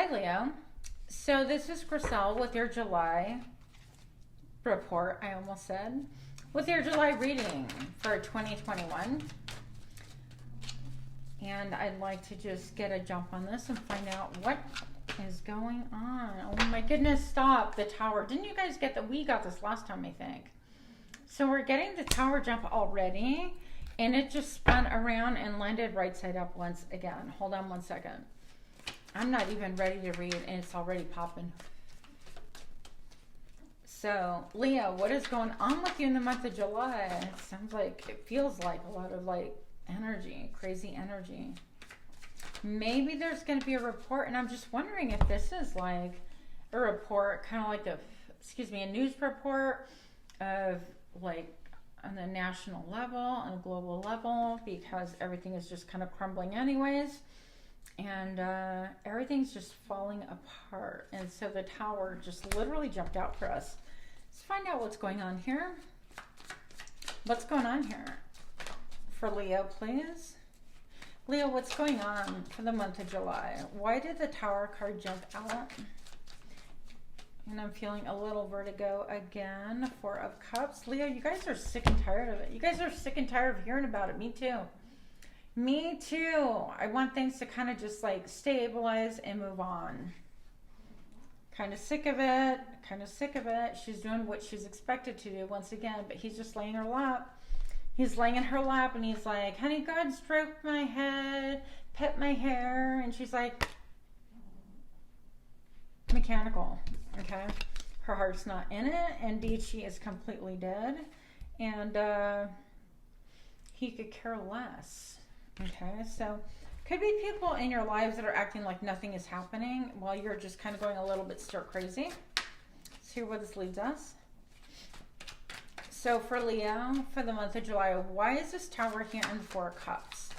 Hi, Leo. So this is Griselle with your July report, I almost said. With your July reading for 2021. And I'd like to just get a jump on this and find out what is going on. Oh my goodness, stop. The tower. Didn't you guys get that? We got this last time, I think. So we're getting the tower jump already. And it just spun around and landed right side up once again. Hold on one second. I'm not even ready to read and it's already popping. So, Leo, what is going on with you in the month of July? It sounds like, it feels like a lot of like energy, crazy energy. Maybe there's going to be a report, and I'm just wondering if this is like a report, kind of like a news report of like on the national level, on a global level, because everything is just kind of crumbling anyways. And everything's just falling apart. And so the tower just literally jumped out for us. Let's find out what's going on here. What's going on here for Leo, please? Leo, what's going on for the month of July? Why did the tower card jump out? And I'm feeling a little vertigo again. Four of Cups. Leo, you guys are sick and tired of it. You guys are sick and tired of hearing about it. Me too. Me too. I want things to kind of just like stabilize and move on. Kind of sick of it. Kind of sick of it. She's doing what she's expected to do once again, but he's just laying in her lap. He's laying in her lap and he's like, honey, go ahead and stroke my head, pet my hair. And she's like, mechanical. Okay. Her heart's not in it. Indeed, she is completely dead. And he could care less. Okay, so could be people in your lives that are acting like nothing is happening while you're just kind of going a little bit stir crazy. Let's hear where this leads us. So for Leo, for the month of July, why is this tower here in Four of Cups?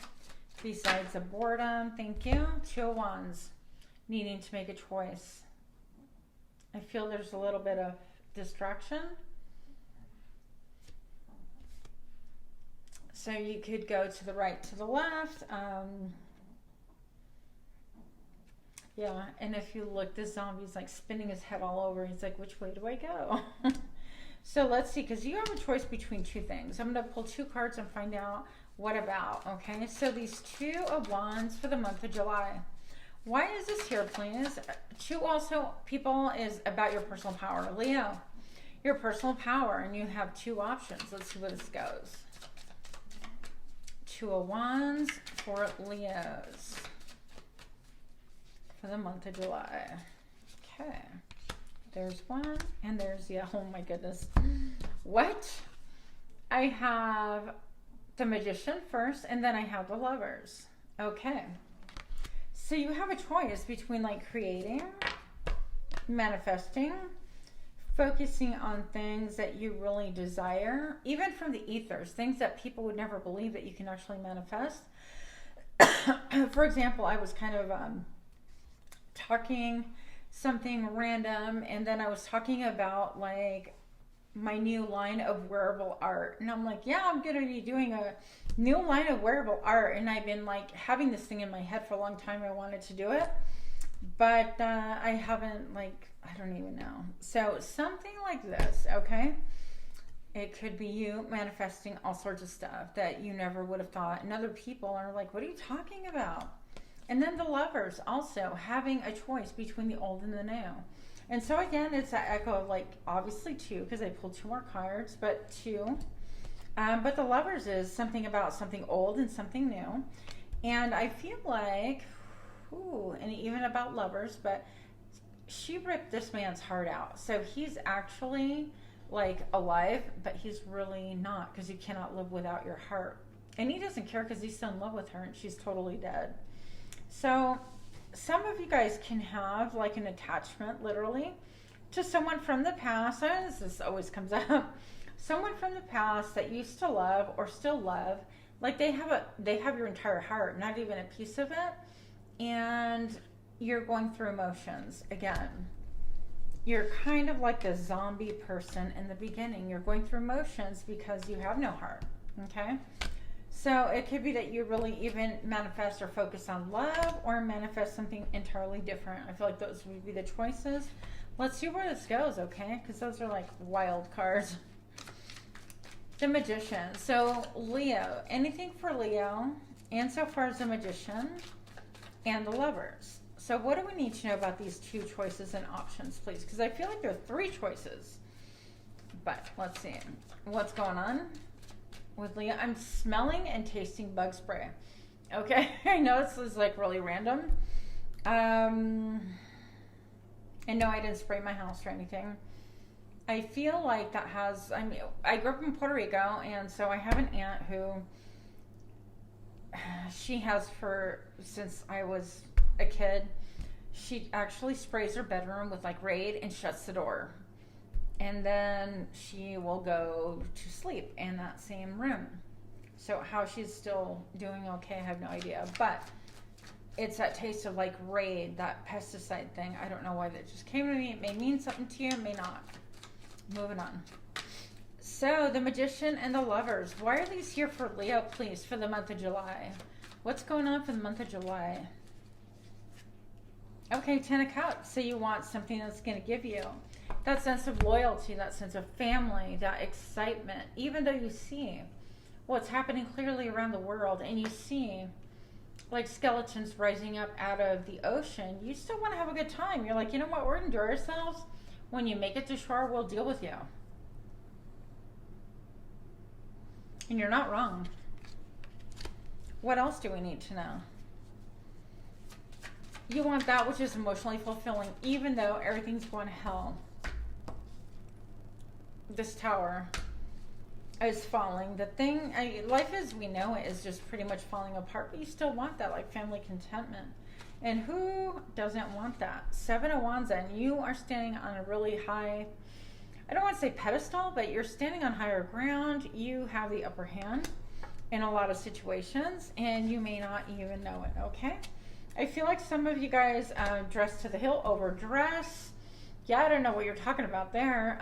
Besides the boredom, thank you. Two of Wands, needing to make a choice. I feel there's a little bit of distraction. So you could go to the right, to the left. Yeah, and if you look, this zombie's like spinning his head all over. He's like, which way do I go? So let's see, because you have a choice between two things. I'm going to pull two cards and find out what about, okay? So these Two of Wands for the month of July. Why is this here, please? Two also, people, is about your personal power. Leo, your personal power, and you have two options. Let's see where this goes. Two of Wands for Leos for the month of July. Okay. There's one, and there's, yeah, oh my goodness. What? I have the Magician first, and then I have the Lovers. Okay. So you have a choice between like creating, manifesting, focusing on things that you really desire, even from the ethers, things that people would never believe that you can actually manifest. For example, I was kind of talking something random, and then I was talking about like my new line of wearable art, and I'm like, yeah, I'm gonna be doing a new line of wearable art, and I've been like having this thing in my head for a long time. I wanted to do it, but I haven't, like, I don't even know. So something like this, okay? It could be you manifesting all sorts of stuff that you never would have thought, and other people are like, what are you talking about? And then the Lovers also having a choice between the old and the new. And so again, it's an echo of like, obviously two, because I pulled two more cards, but two. But the Lovers is something about something old and something new. And I feel like, ooh, and even about Lovers, but she ripped this man's heart out. So he's actually like alive, but he's really not, because you cannot live without your heart. And he doesn't care because he's still in love with her and she's totally dead. So some of you guys can have like an attachment, literally, to someone from the past. This always comes up. Someone from the past that you used to love or still love. Like they have your entire heart, not even a piece of it. And you're going through emotions again. You're kind of like a zombie person in the beginning. You're going through emotions because you have no heart. Okay? So it could be that you really even manifest or focus on love or manifest something entirely different. I feel like those would be the choices. Let's see where this goes, okay? Because those are like wild cards. The Magician. So Leo, anything for Leo, and so far as the Magician and the Lovers. So what do we need to know about these two choices and options, please? Because I feel like there are three choices. But let's see. What's going on with Leo? I'm smelling and tasting bug spray. Okay, I know this is like really random. And no, I didn't spray my house or anything. I feel like that has, I mean, I grew up in Puerto Rico, and so I have an aunt who, she has since I was a kid, she actually sprays her bedroom with like Raid and shuts the door. And then she will go to sleep in that same room. So how she's still doing okay, I have no idea. But it's that taste of like Raid, that pesticide thing. I don't know why that just came to me. It may mean something to you, it may not. Moving on. So the Magician and the Lovers. Why are these here for Leo, please, for the month of July? What's going on for the month of July? Okay, 10 of Cups. So you want something that's going to give you that sense of loyalty, that sense of family, that excitement. Even though you see what's happening clearly around the world and you see like skeletons rising up out of the ocean, you still want to have a good time. You're like, you know what? We're going to enjoy ourselves. When you make it to shore, we'll deal with you. And you're not wrong. What else do we need to know? You want that which is emotionally fulfilling, even though everything's going to hell. This Tower is falling. The thing, life as we know it is just pretty much falling apart, but you still want that like family contentment. And who doesn't want that? 7 of Wands, and you are standing on a really high, I don't want to say pedestal, but you're standing on higher ground. You have the upper hand in a lot of situations, and you may not even know it, okay? I feel like some of you guys dress to the hill, overdress. Yeah, I don't know what you're talking about there.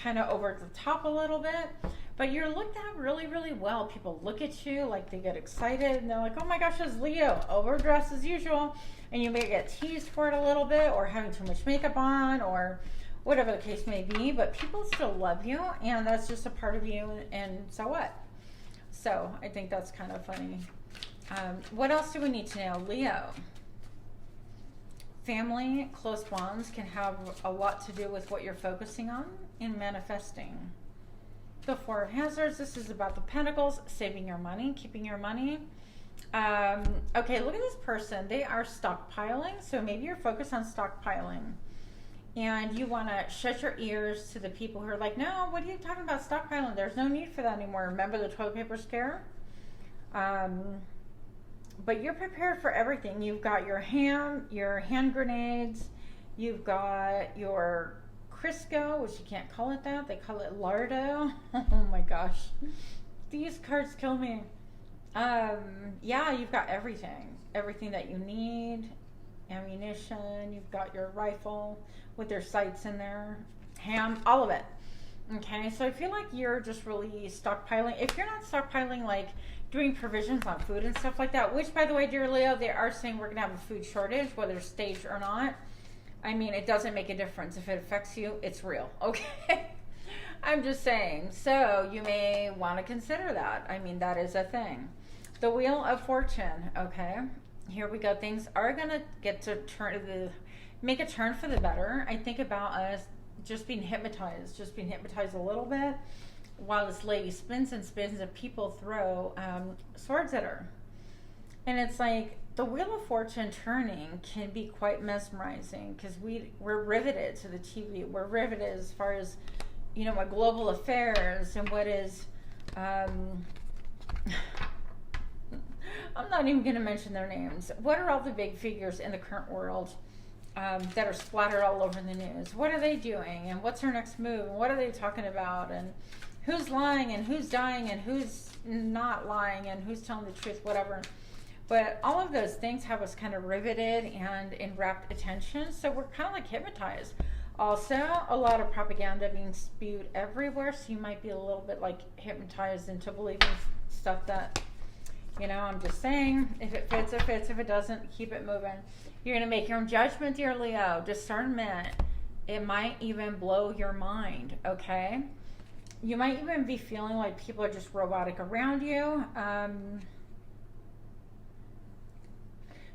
Kind of over the top a little bit. But you're looked at really, really well. People look at you like they get excited and they're like, oh my gosh, it's Leo, overdressed as usual. And you may get teased for it a little bit, or having too much makeup on, or whatever the case may be. But people still love you, and that's just a part of you, and so what? So I think that's kind of funny. What else do we need to know? Leo. Family, close bonds can have a lot to do with what you're focusing on in manifesting. The 4 of Hazards, this is about the Pentacles, saving your money, keeping your money. Okay, look at this person. They are stockpiling, so maybe you're focused on stockpiling. And you want to shut your ears to the people who are like, no, what are you talking about stockpiling? There's no need for that anymore. Remember the toilet paper scare? But you're prepared for everything. You've got your hand grenades. You've got your Crisco, which you can't call it that. They call it Lardo. Oh my gosh. These cards kill me. Yeah, you've got everything. Everything that you need. Ammunition. You've got your rifle with their sights in there. Ham, all of it. Okay, so I feel like you're just really stockpiling. If you're not stockpiling, like doing provisions on food and stuff like that, which, by the way, dear Leo, they are saying we're going to have a food shortage, whether staged or not. I mean, it doesn't make a difference. If it affects you, it's real, okay? I'm just saying. So you may want to consider that. I mean, that is a thing. The Wheel of Fortune, okay? Here we go. Things are going to get to make a turn for the better. I think about us just being hypnotized a little bit while this lady spins and spins and people throw swords at her. And it's like, the Wheel of Fortune turning can be quite mesmerizing because we're riveted to the TV. We're riveted as far as, you know, what global affairs and what is, I'm not even going to mention their names. What are all the big figures in the current world that are splattered all over the news? What are they doing? And what's their next move? And what are they talking about? And who's lying and who's dying and who's not lying and who's telling the truth, whatever. But all of those things have us kind of riveted and in rapt attention. So we're kind of like hypnotized. Also, a lot of propaganda being spewed everywhere. So you might be a little bit like hypnotized into believing stuff that You know, I'm just saying, if it fits, it fits. If it doesn't, keep it moving. You're going to make your own judgment, dear Leo. Discernment. It might even blow your mind, okay? You might even be feeling like people are just robotic around you.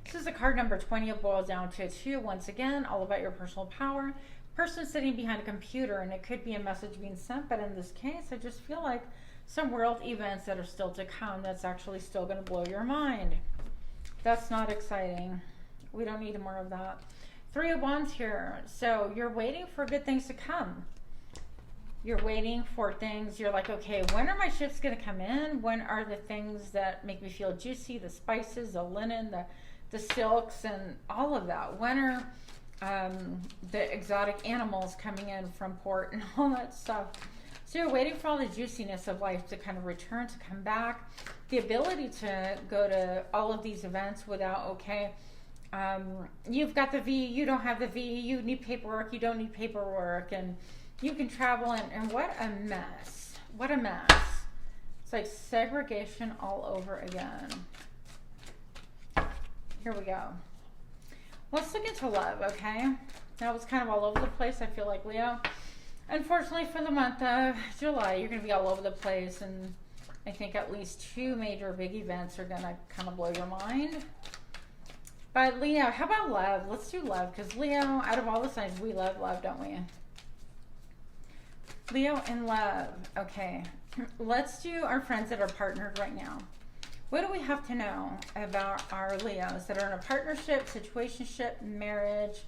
This is a card number 20. It boils down to 2. Once again, all about your personal power. Person sitting behind a computer, and it could be a message being sent, but in this case, I just feel like some world events that are still to come that's actually still going to blow your mind. That's not exciting. We don't need more of that. 3 of Wands here. So you're waiting for good things to come. You're waiting for things. You're like, okay, when are my shifts going to come in? When are the things that make me feel juicy? The spices, the linen, the silks, and all of that. When are the exotic animals coming in from port and all that stuff? So you're waiting for all the juiciness of life to kind of return, to come back. The ability to go to all of these events without, okay, you've got the V, you don't have the V, you need paperwork, you don't need paperwork, and you can travel, and what a mess. What a mess. It's like segregation all over again. Here we go. Let's look into love, okay? That was kind of all over the place, I feel like, Leo. Unfortunately, for the month of July, you're going to be all over the place, and I think at least 2 major big events are going to kind of blow your mind. But Leo, how about love? Let's do love, because Leo, out of all the signs, we love love, don't we? Leo and love. Okay, let's do our friends that are partnered right now. What do we have to know about our Leos that are in a partnership, situationship, marriage,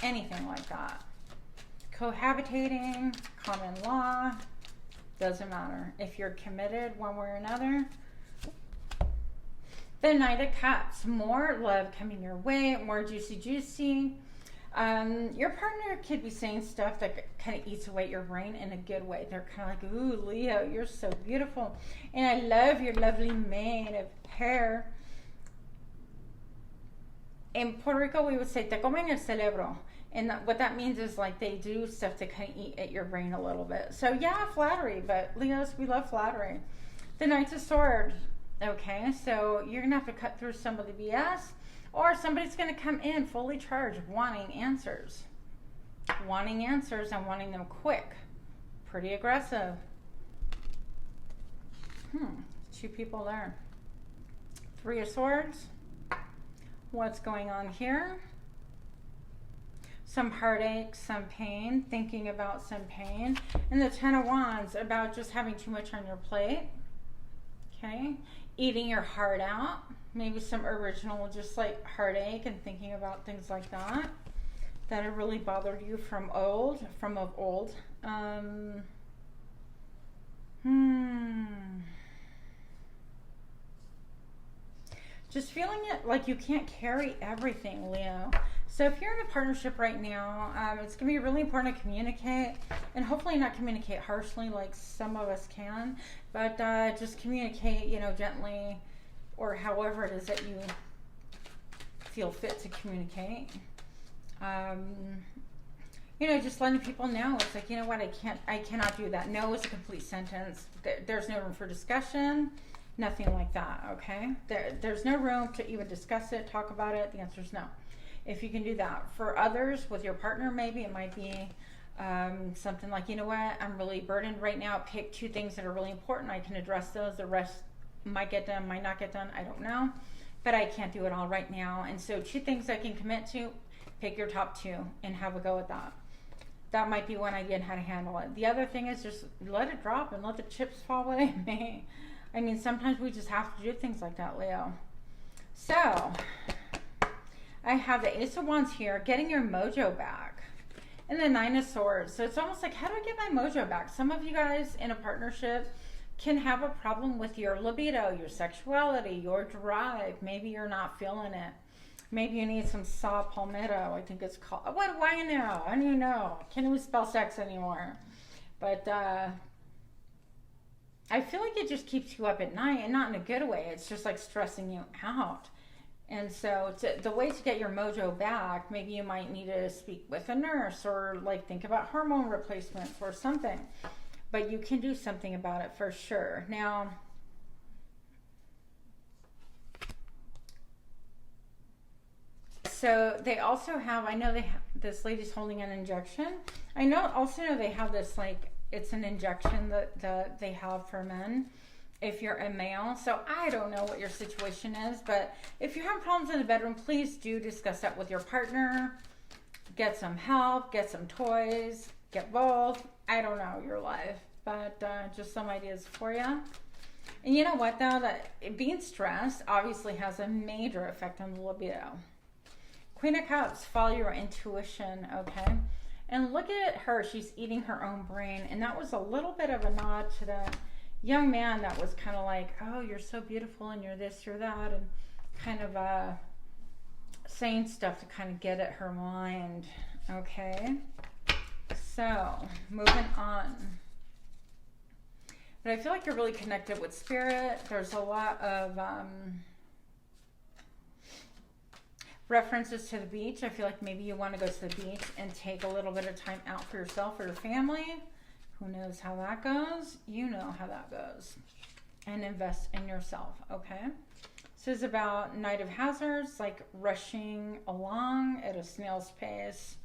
anything like that? Cohabitating, common law, doesn't matter. If you're committed one way or another. The Knight of Cups, more love coming your way, more juicy. Your partner could be saying stuff that kind of eats away at your brain in a good way. They're kind of like, ooh, Leo, you're so beautiful. And I love your lovely mane of hair. In Puerto Rico, we would say, te comen el cerebro. And what that means is like they do stuff to kind of eat at your brain a little bit. So yeah, flattery, but Leos, we love flattery. The Knight of Swords. Okay, so you're going to have to cut through some of the BS, or somebody's going to come in fully charged, wanting answers and wanting them quick. Pretty aggressive. 2 people there. 3 of Swords. What's going on here? Some heartache, some pain, thinking about some pain. And the 10 of Wands, about just having too much on your plate. Okay, eating your heart out. Maybe some original, just like heartache and thinking about things like that have really bothered you from of old. Just feeling it like you can't carry everything, Leo. So if you're in a partnership right now, it's going to be really important to communicate, and hopefully not communicate harshly like some of us can, but just communicate, you know, gently, or however it is that you feel fit to communicate. You know, just letting people know. It's like, you know what, I cannot do that. No is a complete sentence. There's no room for discussion. Nothing like that, okay? There's no room to even discuss it, talk about it. The answer is no. If you can do that. For others, with your partner, maybe it might be something like, you know what, I'm really burdened right now. Pick 2 things that are really important. I can address those. The rest might get done, might not get done. I don't know. But I can't do it all right now. And so 2 things I can commit to. Pick your top 2 and have a go at that. That might be one idea on how to handle it. The other thing is just let it drop and let the chips fall where they may. I mean, sometimes we just have to do things like that, Leo. So, I have the Ace of Wands here, getting your mojo back. And the 9 of Swords. So it's almost like, how do I get my mojo back? Some of you guys in a partnership can have a problem with your libido, your sexuality, your drive. Maybe you're not feeling it. Maybe you need some saw palmetto, I think it's called. What do I know? I don't even know. Can't even spell sex anymore. But I feel like it just keeps you up at night, and not in a good way. It's just like stressing you out. And so the way to get your mojo back, maybe you might need to speak with a nurse, or like think about hormone replacements or something. But you can do something about it for sure. Now, So they also have, I know this lady's holding an injection. Also know they have this, like, it's an injection that they have for men if you're a male. So I don't know what your situation is, but if you're having problems in the bedroom, please do discuss that with your partner. Get some help, get some toys, get both. I don't know your life, but just some ideas for you. And you know what, though? That being stressed obviously has a major effect on the libido. Queen of Cups, follow your intuition, okay? And look at her. She's eating her own brain. And that was a little bit of a nod to that young man that was kind of like, oh, you're so beautiful and you're this, you're that. And kind of saying stuff to kind of get at her mind, okay? So, moving on. But I feel like you're really connected with spirit. There's a lot of references to the beach. I feel like maybe you want to go to the beach and take a little bit of time out for yourself or your family. Who knows how that goes? You know how that goes. And invest in yourself, okay? This is about Knight of Hazards, like rushing along at a snail's pace,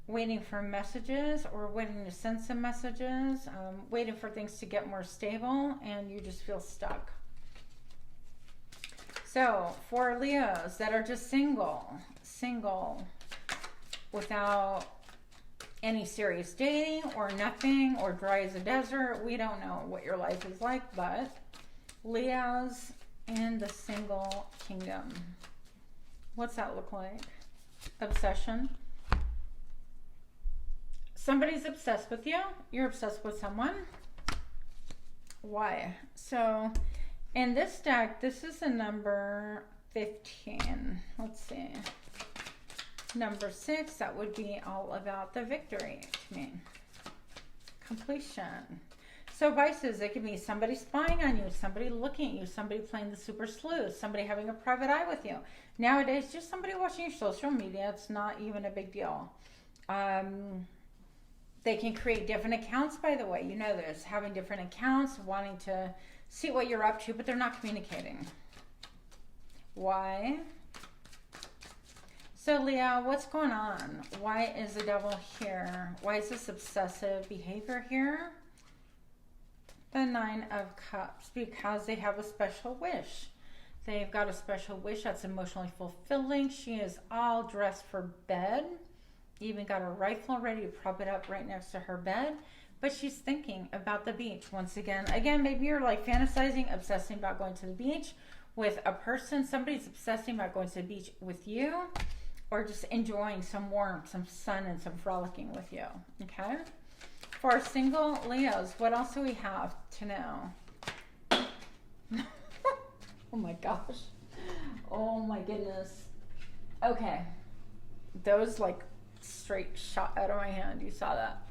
waiting for messages or waiting to send some messages, waiting for things to get more stable, and you just feel stuck. So for Leos that are just single without any serious dating or nothing, or dry as a desert, we don't know what your life is like, but Leos in the single kingdom. What's that look like? Obsession. Somebody's obsessed with you. You're obsessed with someone. Why? So in this deck, this is a number 15. Let's see. Number 6, that would be all about the victory to me. Completion. So vices, it could be somebody spying on you, somebody looking at you, somebody playing the super sleuth, somebody having a private eye with you. Nowadays, just somebody watching your social media, it's not even a big deal. They can create different accounts, by the way. You know this, having different accounts, wanting to see what you're up to, but they're not communicating. Why? So Leo, what's going on? Why is the devil here? Why is this obsessive behavior here? The 9 of Cups, because they have a special wish. They've got a special wish that's emotionally fulfilling. She is all dressed for bed. Even got a rifle ready to prop it up right next to her bed. But she's thinking about the beach once again. Again, maybe you're like fantasizing, obsessing about going to the beach with a person. Somebody's obsessing about going to the beach with you, or just enjoying some warmth, some sun, and some frolicking with you, okay? For our single Leos, what else do we have to know? Oh my gosh. Oh my goodness. Okay. Those like straight shot out of my hand. You saw that.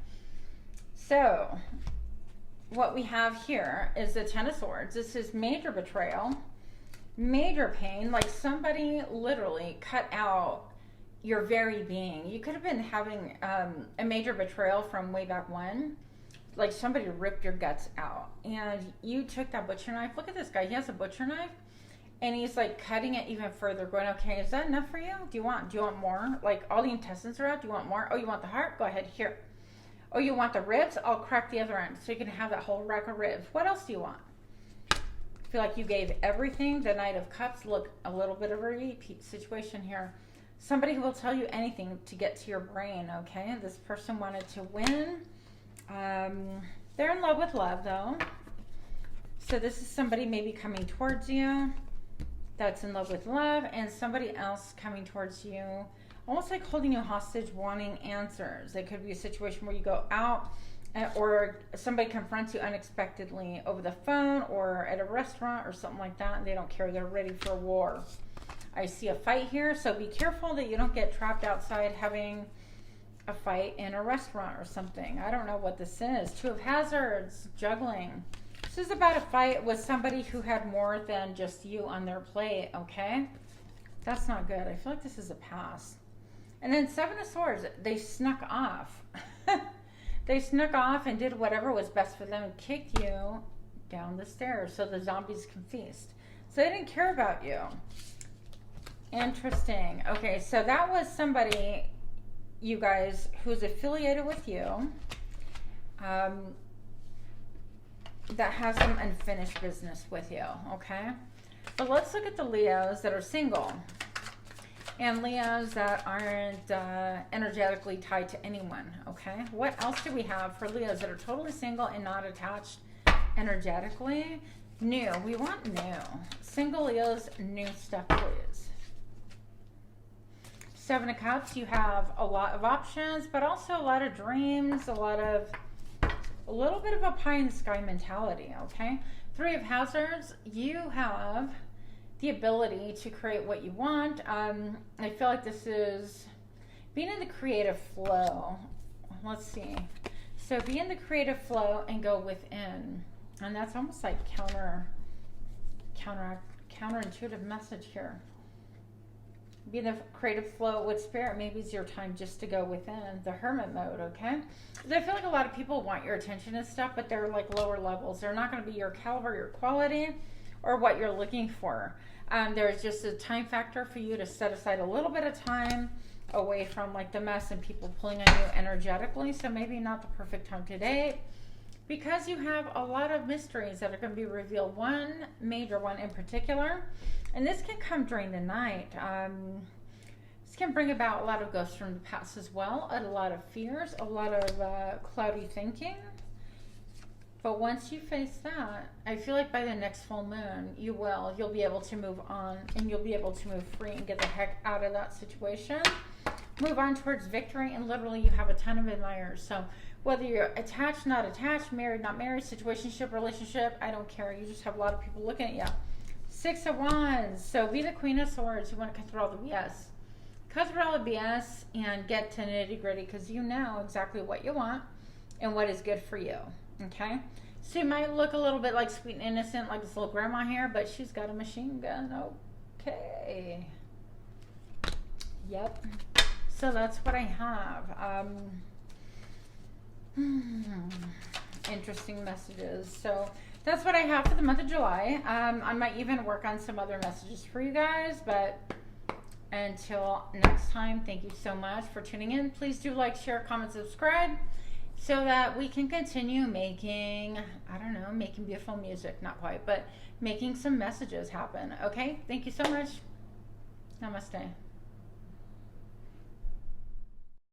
So what we have here is the 10 of Swords. This is major betrayal, major pain, like somebody literally cut out your very being. You could have been having a major betrayal from way back when, like somebody ripped your guts out and you took that butcher knife. Look at this guy, he has a butcher knife and he's like cutting it even further, going, okay, is that enough for you? Do you want more? Like all the intestines are out, do you want more? Oh, you want the heart? Go ahead, here. Oh, you want the ribs? I'll crack the other end so you can have that whole rack of ribs. What else do you want? I feel like you gave everything. The Knight of Cups, look, a little bit of a repeat situation here. Somebody who will tell you anything to get to your brain, okay? This person wanted to win. They're in love with love, though. So this is somebody maybe coming towards you that's in love with love, and somebody else coming towards you, almost like holding you hostage, wanting answers. It could be a situation where you go out or somebody confronts you unexpectedly over the phone or at a restaurant or something like that, and they don't care. They're ready for war. I see a fight here, so be careful that you don't get trapped outside having a fight in a restaurant or something. I don't know what this is. 2 of Hazards, juggling. This is about a fight with somebody who had more than just you on their plate, okay? That's not good. I feel like this is a pass. And then 7 of Swords, they snuck off. They snuck off and did whatever was best for them and kicked you down the stairs so the zombies can feast. So they didn't care about you. Interesting. Okay, so that was somebody, you guys, who's affiliated with you, that has some unfinished business with you, okay? But let's look at the Leos that are single and Leos that aren't energetically tied to anyone, okay? What else do we have for Leos that are totally single and not attached energetically? New. We want new. Single Leos, new stuff, please. Seven of Cups, you have a lot of options, but also a lot of dreams, a little bit of a pie in the sky mentality, okay? Three of Hazards, you have the ability to create what you want. I feel like this is being in the creative flow. Let's see. So be in the creative flow and go within. And that's almost like counterintuitive message here. Be in the creative flow with spirit. Maybe it's your time just to go within the hermit mode, okay? Because I feel like a lot of people want your attention and stuff, but they're like lower levels. They're not going to be your caliber, your quality, or what you're looking for. There's just a time factor for you to set aside a little bit of time away from like the mess and people pulling on you energetically. So maybe not the perfect time to date, because you have a lot of mysteries that are going to be revealed. One major one in particular, and this can come during the night. This can bring about a lot of ghosts from the past as well, a lot of fears, a lot of cloudy thinking. But once you face that, I feel like by the next full moon, you'll be able to move on, and you'll be able to move free and get the heck out of that situation. Move on towards victory, and literally you have a ton of admirers. So whether you're attached, not attached, married, not married, situationship, relationship, I don't care. You just have a lot of people looking at you. Six of Wands. So be the Queen of Swords. You want to cut through all the BS. Cut through all the BS and get to nitty gritty, because you know exactly what you want and what is good for you. Okay? So you might look a little bit like sweet and innocent, like this little grandma here, but she's got a machine gun. Okay. Yep. So that's what I have. Interesting messages. So that's what I have for the month of July. I might even work on some other messages for you guys, but until next time, thank you so much for tuning in. Please do like, share, comment, subscribe, so that we can continue making, making beautiful music. Not quite, but making some messages happen. Okay? Thank you so much. Namaste.